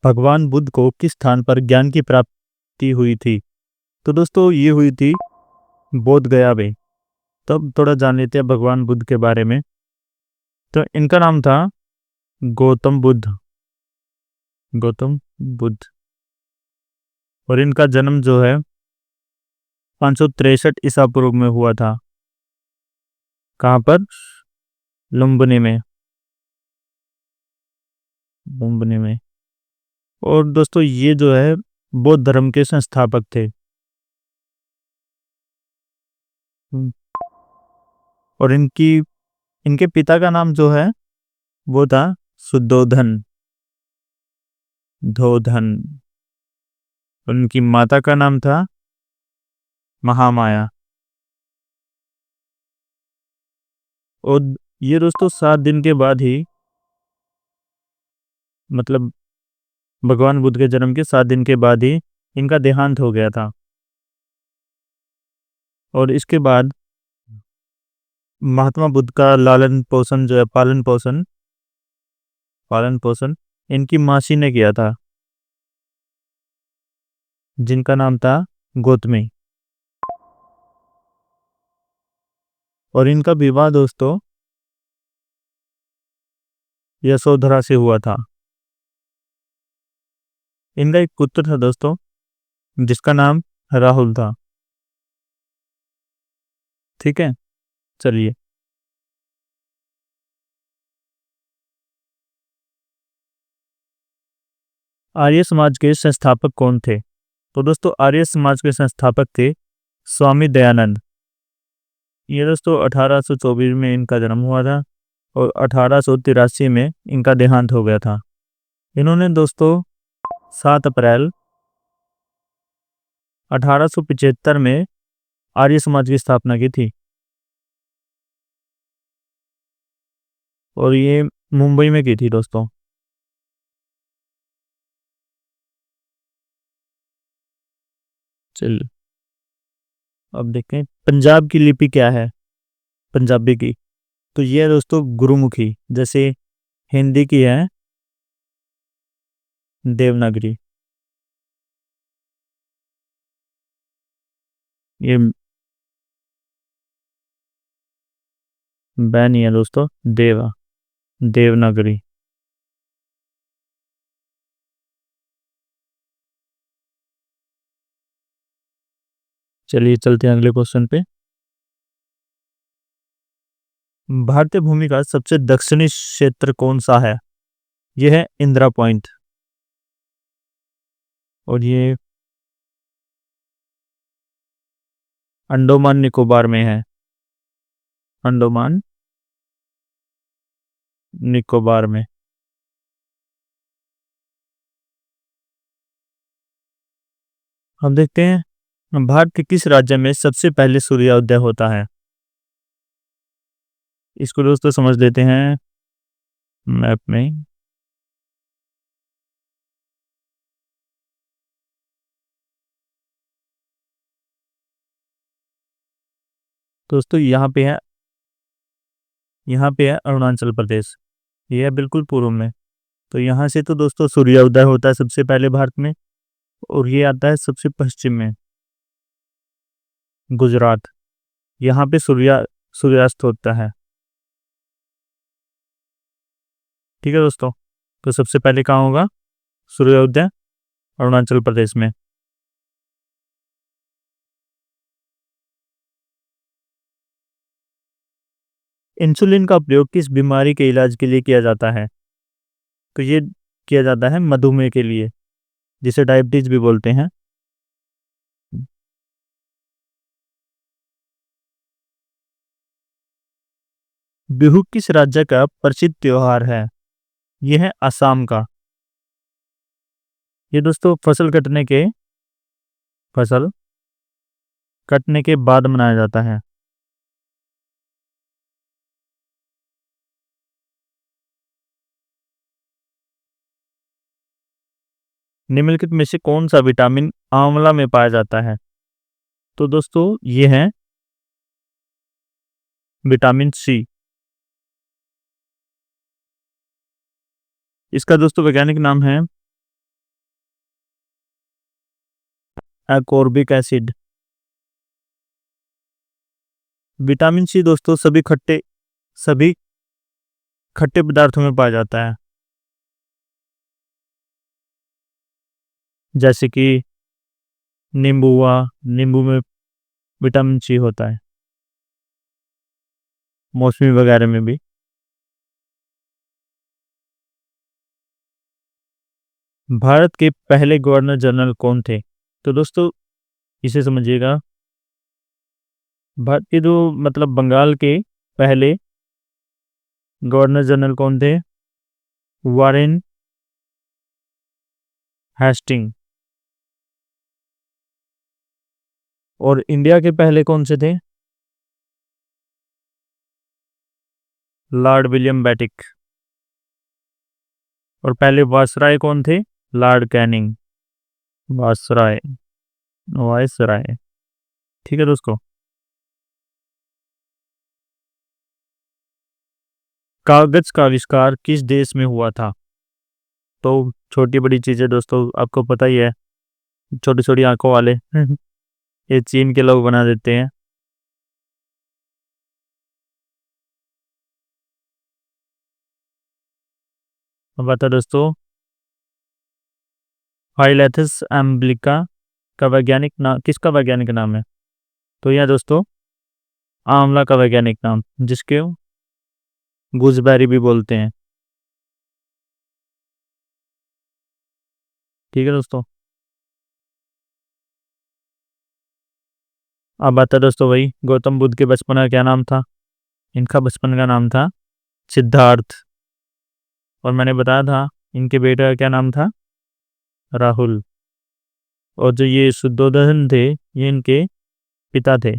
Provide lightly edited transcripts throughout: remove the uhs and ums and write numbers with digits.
भगवान बुद्ध को किस स्थान पर ज्ञान की प्राप्ति हुई थी? तो दोस्तों ये हुई थी बोध गया में। तब थोड़ा जान लेते हैं भगवान बुद्ध के बारे में। तो इनका नाम था गौतम बुद्ध। गौतम बुद्ध। और इनका जन्म जो है 563 ईसा पूर्व में हुआ था। कहाँ पर? लुम्बिनी में। लुम्बिनी में। और दोस्तों ये जो है बौद्ध धर्म के संस्थापक थे। हम्म, और इनके पिता का नाम जो है वो था सुद्धोधन। धोधन। उनकी माता का नाम था महामाया। और ये दोस्तों 7 दिन के बाद ही, मतलब भगवान बुद्ध के जन्म के 7 दिन के बाद ही इनका देहांत हो गया था। और इसके बाद महात्मा बुद्ध का लालन पोषण जो है, पालन पोषण इनकी मासी ने किया था, जिनका नाम था गौतमी। और इनका विवाह दोस्तों यशोधरा से हुआ था। इनका एक पुत्र था दोस्तों, जिसका नाम राहुल था। ठीक है, चलिए। आर्य समाज के संस्थापक कौन थे? तो दोस्तों आर्य समाज के संस्थापक थे स्वामी दयानंद। ये दोस्तों 1824 में इनका जन्म हुआ था और 1883 में इनका देहांत हो गया था। इन्होंने दोस्तों 7 अप्रैल 1875 में आर्य समाज की स्थापना की थी। और ये मुंबई में की थी दोस्तों। चल, अब देखते हैं पंजाब की लिपि क्या है। पंजाबी की तो ये है दोस्तों गुरुमुखी, जैसे हिंदी की है देवनागरी। ये बैन ही है दोस्तों, देवनागरी। चलिए चलते हैं अगले क्वेश्चन पे। भारतीय भूमि का सबसे दक्षिणी क्षेत्र कौन सा है? यह है इंदिरा पॉइंट। और ये अंडोमान निकोबार में है। अंडोमान निकोबार में। हम देखते हैं भारत के किस राज्य में सबसे पहले सूर्योदय होता है? इसको दोस्तों समझ लेते हैं मैप में। दोस्तों यहाँ पे है अरुणाचल प्रदेश। ये है बिल्कुल पूर्व में। तो यहाँ से तो दोस्तों सूर्योदय होता है सबसे पहले भारत में। और ये आता है सबसे पश्चिम में, गुजरात। यहाँ पे सूर्यास्त होता है। ठीक है दोस्तों, तो सबसे पहले कहाँ होगा सूर्योदय? अरुणाचल प्रदेश में। इंसुलिन का प्रयोग किस बीमारी के इलाज के लिए किया जाता है? तो ये किया जाता है मधुमेह के लिए, जिसे डायबिटीज भी बोलते हैं। बिहू किस राज्य का प्रसिद्ध त्योहार है? यह है असम का। ये दोस्तों फसल कटने के बाद मनाया जाता है। निम्नलिखित में से कौन सा विटामिन आंवला में पाया जाता है? तो दोस्तों ये है विटामिन सी। इसका दोस्तों वैज्ञानिक नाम है एकोर्बिक एसिड। विटामिन सी दोस्तों सभी खट्टे पदार्थों में पाया जाता है, जैसे कि नींबू हुआ, नींबू में विटामिन सी होता है, मौसमी वगैरह में भी। भारत के पहले गवर्नर जनरल कौन थे? तो दोस्तों इसे समझिएगा, भारत के जो मतलब बंगाल के पहले गवर्नर जनरल कौन थे? Warren Hasting. और इंडिया के पहले कौन से थे? Lord William Bentinck. और पहले वायसराय कौन थे? Lord Canning. Viceroy, viceroy. ठीक है दोस्तों। कागज का आविष्कार किस देश में हुआ था? तो छोटी बड़ी चीजें दोस्तों आपको पता ही है, छोटी छोटी आंखों वाले ये चीन के लोग बना देते हैं। अब बता दोस्तों, फाइलेथस एम्ब्लिका का वैज्ञानिक नाम, किसका वैज्ञानिक नाम है? तो यह दोस्तों आंवला का वैज्ञानिक नाम, जिसके गूजबेरी भी बोलते हैं। ठीक है दोस्तों। अब बता दोस्तों भाई, गौतम बुद्ध के बचपन का क्या नाम था? इनका बचपन का नाम था सिद्धार्थ। और मैंने बताया था इनके बेटे का क्या नाम था? राहुल। और जो ये शुद्धोधन थे, ये इनके पिता थे।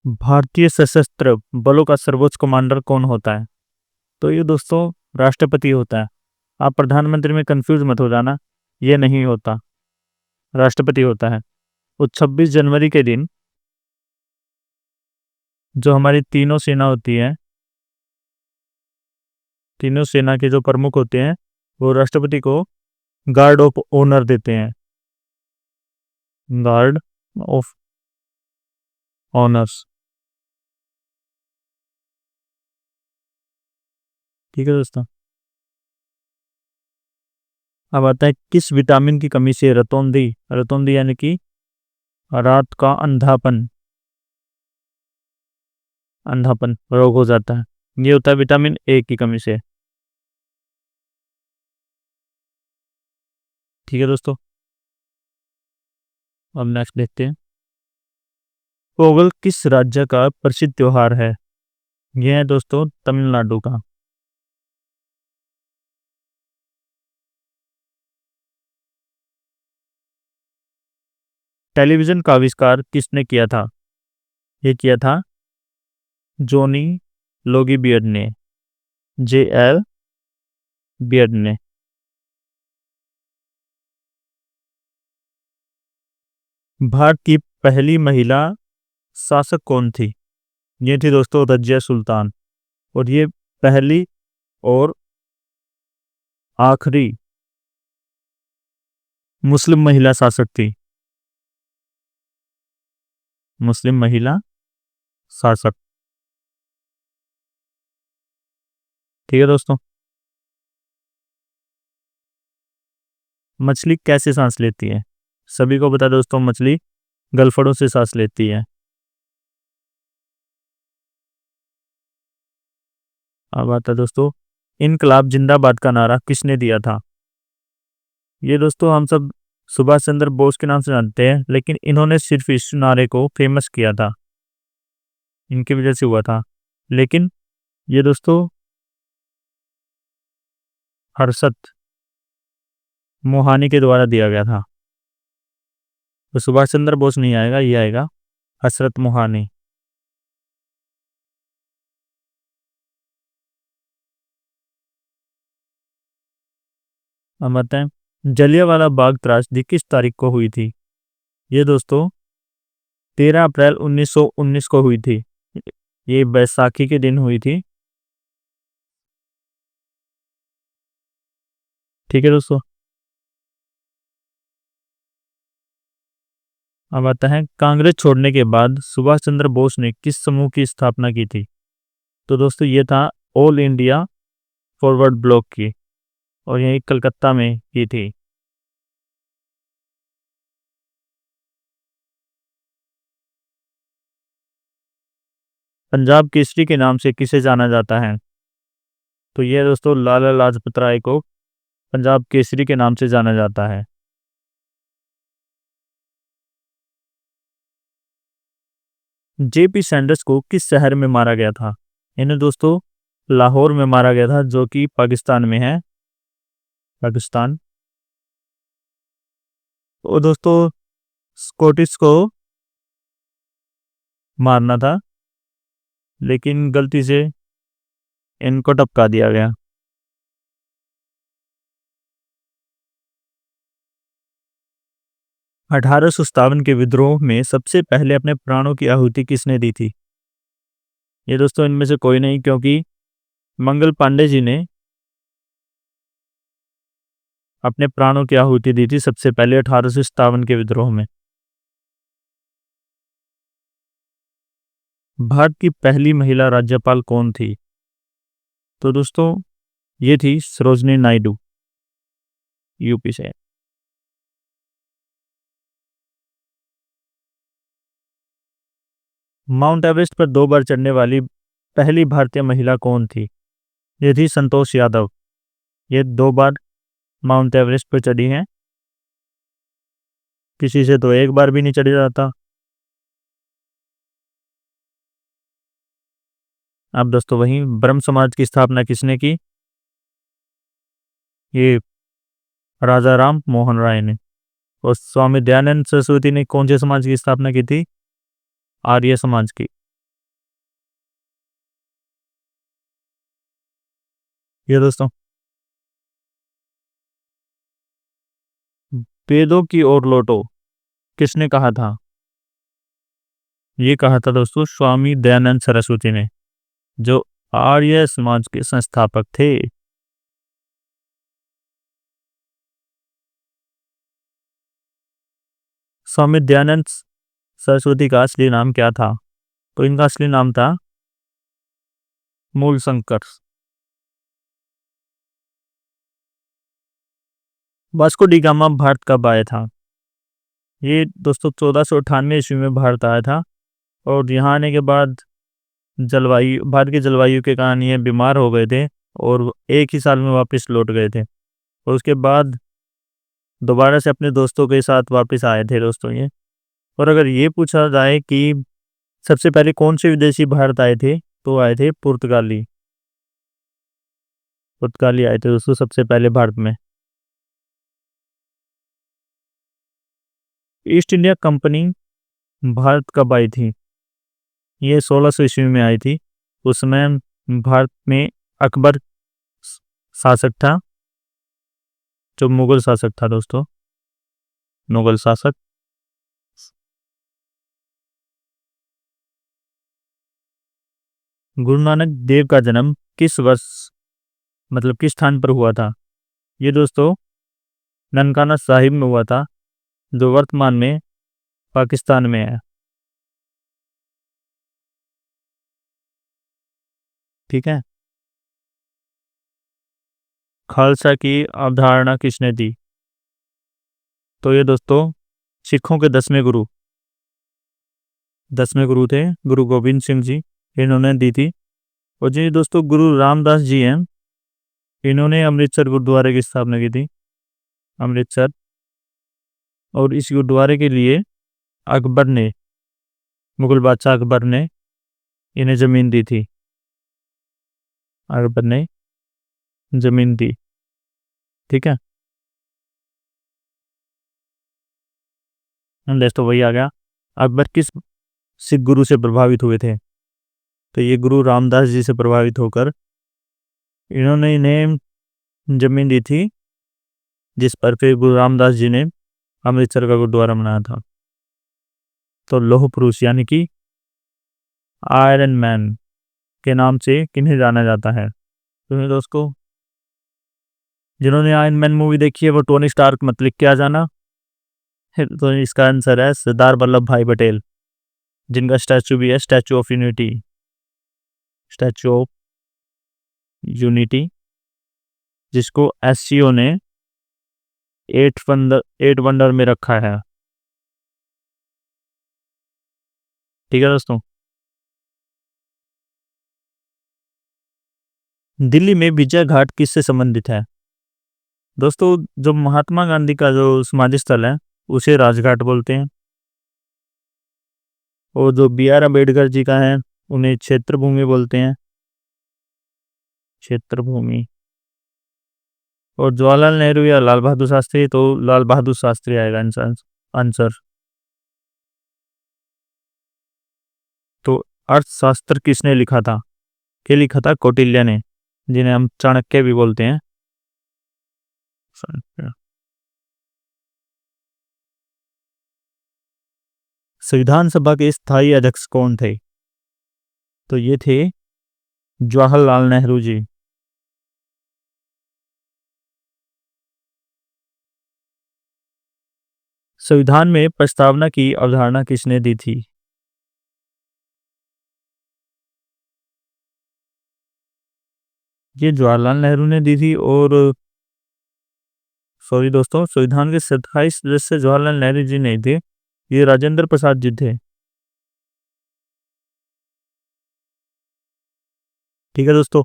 भारतीय सशस्त्र बलों का सर्वोच्च कमांडर कौन होता है? तो ये दोस्तों राष्ट्रपति होता है। आप प्रधानमंत्री में कंफ्यूज मत हो जाना, ये नहीं होता, राष्ट्रपति होता है। वो 26 जनवरी के दिन जो हमारी तीनों सेना होती है, तीनों सेना के जो प्रमुख होते हैं, वो राष्ट्रपति को गार्ड ऑफ ऑनर देते हैं। Guard of honours. ठीक है दोस्तों। अब आता है, किस विटामिन की कमी से रतौंधी, रतौंधी यानी कि रात का अंधापन, अंधापन रोग हो जाता है? ये होता है विटामिन ए की कमी से। ठीक है दोस्तों। अब नेक्स्ट देखते हैं, पोगल किस राज्य का प्रसिद्ध त्योहार है? यह है दोस्तों तमिलनाडु का। टेलीविजन का आविष्कार किसने किया था? ये किया था जॉनी लोगी बियर्ड ने, JL बियर्ड ने। भारत की पहली महिला शासक कौन थी? ये थी दोस्तों रजिया सुल्तान। और ये पहली और आखिरी मुस्लिम महिला शासक थी, मुस्लिम महिला शासक। ठीक है दोस्तों। मछली कैसे सांस लेती है? सभी को बता दोस्तों, मछली गलफड़ों से सांस लेती है। अब आता है दोस्तों, इनकलाब जिंदाबाद का नारा किसने दिया था? ये दोस्तों हम सब सुभाष चंद्र बोस के नाम से जानते हैं, लेकिन इन्होंने सिर्फ इस नारे को फेमस किया था, इनकी वजह से हुआ था। लेकिन ये दोस्तों हर्षद मोहानी के द्वारा दिया गया था। तो सुभाष चंद्र बोस नहीं आएगा, ये आएगा हसरत मोहानी। अब बताते हैं, जलियांवाला बाग त्रासदी किस तारीख को हुई थी? ये दोस्तों 13 अप्रैल 1919 को हुई थी। ये बैसाखी के दिन हुई थी। ठीक है दोस्तों। अब आता है कांग्रेस छोड़ने के बाद सुभाष चंद्र बोस ने किस समूह की स्थापना की थी। तो दोस्तों ये था ऑल इंडिया फॉरवर्ड ब्लॉक की, और यही कलकत्ता में की थी। पंजाब केसरी के नाम से किसे जाना जाता है। तो ये दोस्तों लाला लाजपत राय को पंजाब केसरी के नाम से जाना जाता है। जेपी सैंडर्स को किस शहर में मारा गया था। इन्हें दोस्तों लाहौर में मारा गया था, जो कि पाकिस्तान में है, पाकिस्तान। और दोस्तों स्कॉटिश को मारना था, लेकिन गलती से इनको टपका दिया गया। अठारह के विद्रोह में सबसे पहले अपने प्राणों की आहुति किसने दी थी। ये दोस्तों इनमें से कोई नहीं, क्योंकि मंगल पांडे जी ने अपने प्राणों की आहुति दी थी सबसे पहले 1857 के विद्रोह में। भारत की पहली महिला राज्यपाल कौन थी। तो दोस्तों ये थी सरोजनी नायडू, यूपी से। माउंट एवरेस्ट पर 2 बार चढ़ने वाली पहली भारतीय महिला कौन थी। ये थी संतोष यादव। ये 2 बार माउंट एवरेस्ट पर चढ़ी हैं, किसी से तो 1 बार भी नहीं चढ़ा जाता। अब दोस्तों वहीं ब्रह्म समाज की स्थापना किसने की। ये राजा राम मोहन राय ने। और स्वामी दयानंद सरस्वती ने कौन से समाज की स्थापना की थी। आर्य समाज की। ये दोस्तों वेदों की ओर लौटो किसने कहा था। ये कहा था दोस्तों स्वामी दयानंद सरस्वती ने, जो आर्य समाज के संस्थापक थे। स्वामी दयानंद सरस्वती का असली नाम क्या था। तो इनका असली नाम था मूल Shankar. Vasco D gamma Bharat कब आया था। ये दोस्तों 1498 ईस्वी में भारत आया था, और यहाँ आने के बाद जलवायु, भारत की जलवायु के कारण ये बीमार हो गए थे, और एक ही साल में वापस लौट गए थे। और उसके बाद दोबारा से अपने दोस्तों के साथ वापस आए थे दोस्तों ये। और अगर ये पूछा जाए कि सबसे पहले कौन से विदेशी भारत आए थे, तो आए थे पुर्तगाली। पुर्तगाली आए थे दोस्तों सबसे पहले भारत में। ईस्ट इंडिया कंपनी भारत कब आई थी। ये 1600 ईस्वी में आई थी। उस समय भारत में अकबर शासक था, जो मुगल शासक था दोस्तों, मुगल शासक। गुरु नानक देव का जन्म किस वर्ष, मतलब किस स्थान पर हुआ था। ये दोस्तों ननकाना साहिब में हुआ था, जो वर्तमान में पाकिस्तान में है। ठीक है। खालसा की अवधारणा किसने दी। तो ये दोस्तों सिखों के 10वें गुरु थे गुरु गोविंद सिंह जी, इन्होंने दी थी। और जी दोस्तों गुरु रामदास जी हैं, इन्होंने अमृतसर गुरुद्वारे की स्थापना की थी, अमृतसर। और इस गुरुद्वारे के लिए अकबर ने, मुगल बादशाह अकबर ने इन्हें जमीन दी थी, अकबर ने जमीन दी। ठीक है। दोस्तों वही आ गया, अकबर किस सिख गुरु से प्रभावित हुए थे। तो ये गुरु रामदास जी से प्रभावित होकर इन्होंने इन्हें जमीन दी थी, जिस पर फिर गुरु रामदास जी ने अमृतसर का गुरुद्वारा बनाया था। तो लौह पुरुष यानी कि आयरन मैन के नाम से किन्हें जाना जाता है। तो दोस्तों जिन्होंने आयरन मैन मूवी देखी है वो टोनी स्टार्क मत लिख के आ जाना। तो इसका आंसर है सरदार वल्लभ भाई पटेल, जिनका स्टैचू भी है, statue of unity, statue of unity, जिसको एससीओ ने एट वंडर में रखा है। ठीक है दोस्तों। दिल्ली में विजय घाट किससे संबंधित है? दोस्तों जो महात्मा गांधी का जो समाधि स्थल है उसे राजघाट बोलते हैं, और जो बी आर अम्बेडकर जी का है उन्हें क्षेत्र भूमि बोलते हैं, क्षेत्र भूमि। और जवाहरलाल नेहरू या लाल बहादुर शास्त्री, तो लाल बहादुर शास्त्री आएगा आंसर। तो अर्थशास्त्र किसने लिखा था? लिखा था कौटिल्य ने, जिन्हें हम चाणक्य भी बोलते हैं। संविधान सभा के स्थायी अध्यक्ष कौन थे? तो ये थे जवाहरलाल नेहरू जी। संविधान में प्रस्तावना की अवधारणा किसने दी थी? ये जवाहरलाल नेहरू ने दी थी। और सॉरी दोस्तों, संविधान के 27 सदस्य जवाहरलाल नेहरू जी नहीं थे, ये राजेंद्र प्रसाद जी थे। ठीक है दोस्तों।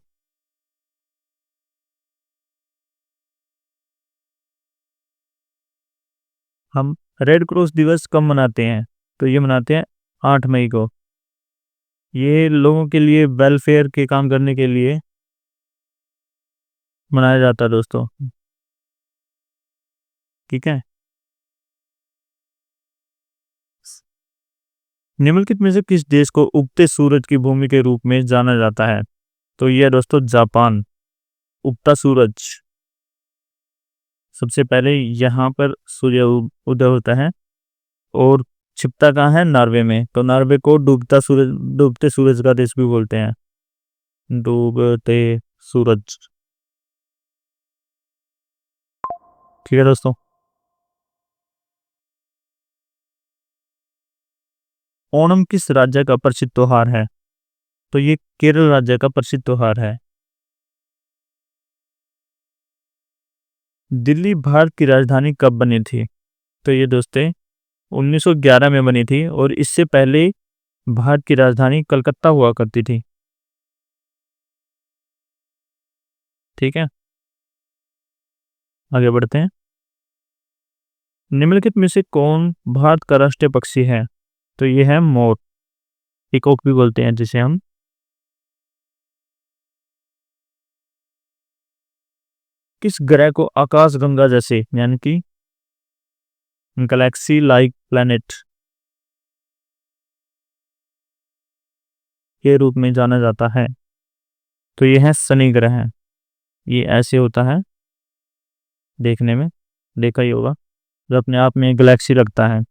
हम रेड क्रॉस दिवस कब मनाते हैं? तो ये मनाते हैं 8 मई को। ये लोगों के लिए वेलफेयर के काम करने के लिए मनाया जाता है दोस्तों। ठीक है। निम्नलिखित में से किस देश को उगते सूरज की भूमि के रूप में जाना जाता है? तो ये है दोस्तों जापान। उगता सूरज, सबसे पहले यहाँ पर सूर्य उदय होता है, और छिपता कहाँ है? नॉर्वे में। तो नॉर्वे को डूबते सूरज का देश भी बोलते हैं, डूबते सूरज। ठीक है दोस्तों। ओणम किस राज्य का प्रसिद्ध त्योहार है? तो ये केरल राज्य का प्रसिद्ध त्योहार है। दिल्ली भारत की राजधानी कब बनी थी? तो ये दोस्तों 1911 में बनी थी, और इससे पहले भारत की राजधानी कलकत्ता हुआ करती थी। ठीक है, आगे बढ़ते हैं। निम्नलिखित में से कौन भारत का राष्ट्रीय पक्षी है? तो ये है मोर, पीकॉक भी बोलते हैं जिसे हम। किस ग्रह को आकाशगंगा जैसे, यानी कि गैलेक्सी लाइक प्लैनेट के रूप में जाना जाता है? तो ये है शनि ग्रह। ये ऐसे होता है देखने में, देखा ही होगा, जो अपने आप में गैलेक्सी लगता है।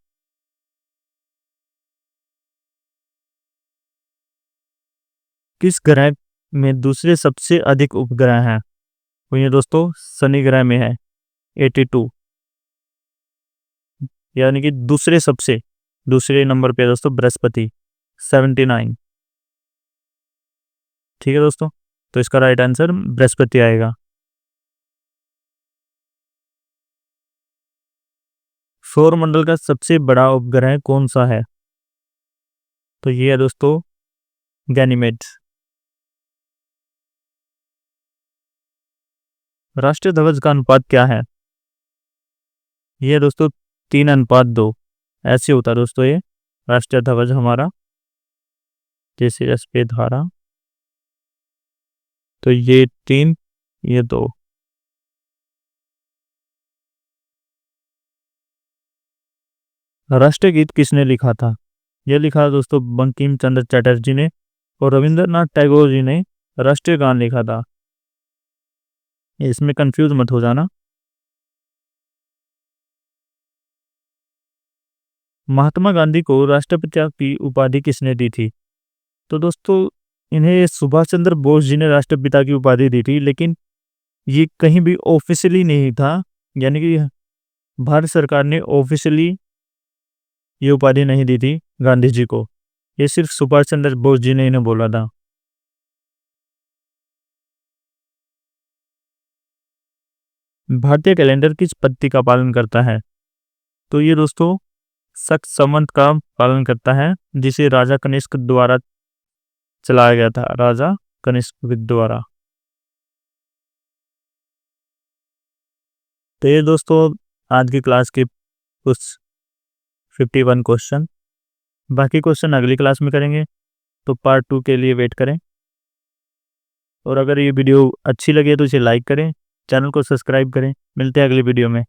किस ग्रह में दूसरे सबसे अधिक उपग्रह हैं? तो ये दोस्तों शनि ग्रह में है 82, यानी कि दूसरे नंबर पे दोस्तों बृहस्पति 79। ठीक है दोस्तों, तो इसका राइट आंसर बृहस्पति आएगा। सौर मंडल का सबसे बड़ा उपग्रह कौन सा है? तो ये है दोस्तों गैनीमेड। राष्ट्रीय ध्वज का अनुपात क्या है? ये दोस्तों 3:2 ऐसे होता है दोस्तों ये राष्ट्रीय ध्वज हमारा, जैसे रस पे धारा। तो ये 3, ये 2। राष्ट्रीय गीत किसने लिखा था? यह लिखा दोस्तों बंकिम चंद्र चटर्जी ने, और रविंद्रनाथ टैगोर जी ने राष्ट्रीय गान लिखा था। इसमें कंफ्यूज मत हो जाना। महात्मा गांधी को राष्ट्रपिता की उपाधि किसने दी थी? तो दोस्तों इन्हें सुभाष चंद्र बोस जी ने राष्ट्रपिता की उपाधि दी थी, लेकिन ये कहीं भी ऑफिशियली नहीं था, यानी कि भारत सरकार ने ऑफिशियली ये उपाधि नहीं दी थी गांधी जी को, ये सिर्फ सुभाष चंद्र बोस जी ने इन्हें बोला था। भारतीय कैलेंडर किस पद्धति का पालन करता है? तो ये दोस्तों शक संवत का पालन करता है, जिसे राजा कनिष्क द्वारा चलाया गया था, राजा कनिष्क द्वारा। तो ये दोस्तों आज की क्लास के कुछ 51 क्वेश्चन, बाकी क्वेश्चन अगली क्लास में करेंगे, तो पार्ट 2 के लिए वेट करें। और अगर ये वीडियो अच्छी लगे तो इसे लाइक करें, चैनल को सब्सक्राइब करें। मिलते हैं अगली वीडियो में।